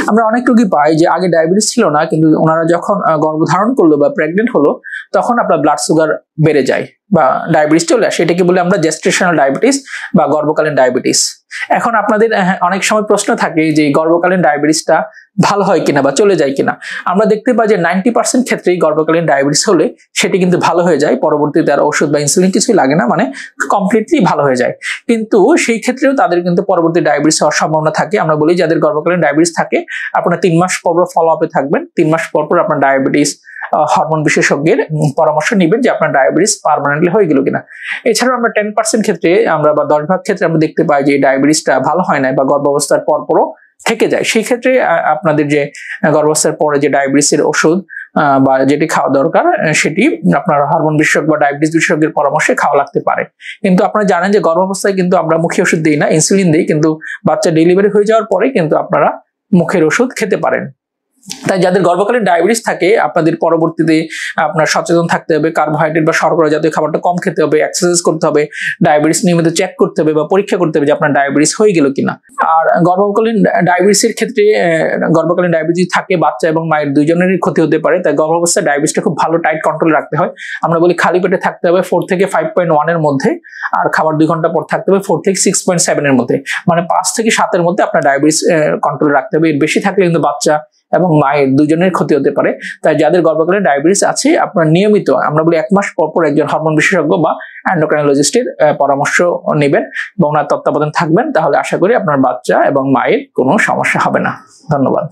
আমরা অনেক রোগী পাই যে আগে ডায়াবেটিস ছিল না, কিন্তু ওনারা যখন গর্ভধারণ করলো বা প্রেগনেন্ট হলো তখন আপনার ব্লাড সুগার বেড়ে যায় বা ডায়াবেটিস চলে আসে। এটাকে বলে আমরা জেস্টেশনাল ডায়াবেটিস বা গর্ভকালীন ডায়াবেটিস। এখন আপনাদের অনেক সময় প্রশ্ন থাকে যে গর্ভকালীন ডায়াবেটিসটা ভালো হয় কিনা বা চলে যায় কিনা। আমরা দেখতে পাই যে 90% ক্ষেত্রেই গর্ভকালীন ডায়াবেটিস হলে সেটি কিন্তু ভালো হয়ে যায়, পরবর্তীতে আর ওষুধ বা ইনসুলিন কিছুই লাগে না, মানে কমপ্লিটলি ভালো হয়ে যায়। কিন্তু সেই ক্ষেত্রেও তাদের কিন্তু পরবর্তী ডায়াবেটিস হওয়ার সম্ভাবনা থাকে। আমরা বলি যাদের গর্ভকালীন ডায়াবেটিস থাকে আপনারা 3 মাস পর ফলো আপে থাকবেন, 3 মাস পর আপনার ডায়াবেটিস হরমোন বিশেষজ্ঞের পরামর্শ নেবেন যে আপনার ডায়াবেটিস পার্মানেন্টলি হয়ে গেল কিনা। এছাড়াও আমরা 10% ক্ষেত্রে আমরা বা 10 ভাগ ক্ষেত্রে আমরা দেখতে পাই যে ডায়াবেটিসটা ভালো হয় না বা গর্ভাবস্থার পরপরও থেকে যায়। সেই ক্ষেত্রে আপনাদের যে গর্ভাবস্থার পরে যে ডায়াবেটিসের ওষুধ বা যেটি খাওয়া দরকার সেটি আপনার হরমোন বিশেষজ্ঞ বা ডায়াবেটিস বিশেষজ্ঞের পরামর্শে খাওয়া লাগতে পারে। কিন্তু আপনারা জানেন যে গর্ভাবস্থায় কিন্তু আমরা মুখে ওষুধ দিই না, ইনসুলিন দিই, কিন্তু বাচ্চা ডেলিভারি হয়ে যাওয়ার পরে কিন্তু আপনারা মুখের ওষুধ খেতে পারেন। তাই যাদের গর্ভকালীন ডায়াবেটিস থাকে আপনাদের পরবর্তীতে আপনার সচেতন থাকতে হবে, কার্বোহাইড্রেট বা শর্করা জাতীয় খাবারটা কম খেতে হবে, এক্সারসাইজ করতে হবে, ডায়াবেটিস নিয়মিত চেক করতে হবে বা পরীক্ষা করতে হবে যে আপনার ডায়াবেটিস হয়ে গেল কিনা। আর গর্ভকালীন ডায়াবেটিসের ক্ষেত্রে গর্ভকালীন ডায়াবেটিস থাকে বাচ্চা এবং মায়ের দুইজনেরই ক্ষতি হতে পারে। তাই গর্ভাবস্থায় ডায়াবেটিসটা খুব ভালো টাইট কন্ট্রোল রাখতে হয়। আমরা বলি খালি পেটে থাকতে হবে 4 থেকে 5.1 এর মধ্যে, আর খাবার 2 ঘন্টা পর থাকতে হবে 4 থেকে 6.7 এর মধ্যে, মানে 5 থেকে 7 এর মধ্যে আপনার ডায়াবেটিস কন্ট্রোল রাখতে হবে। এর বেশি থাকলে কিন্তু বাচ্চা এবং মায়ের দুজনের ক্ষতি হতে পারে। তাই যাদের গর্ভকালীন ডায়াবেটিস আছে আপনারা নিয়মিত, আমরা বলি 1 মাস পর একজন হরমোন বিশেষজ্ঞ বা এন্ডোক্রাইনোলজিস্টের পরামর্শ নেবেন এবং ওনার তত্ত্বাবধানে থাকবেন, তাহলে আশা করি আপনার বাচ্চা এবং মায়ের কোনো সমস্যা হবে না। ধন্যবাদ।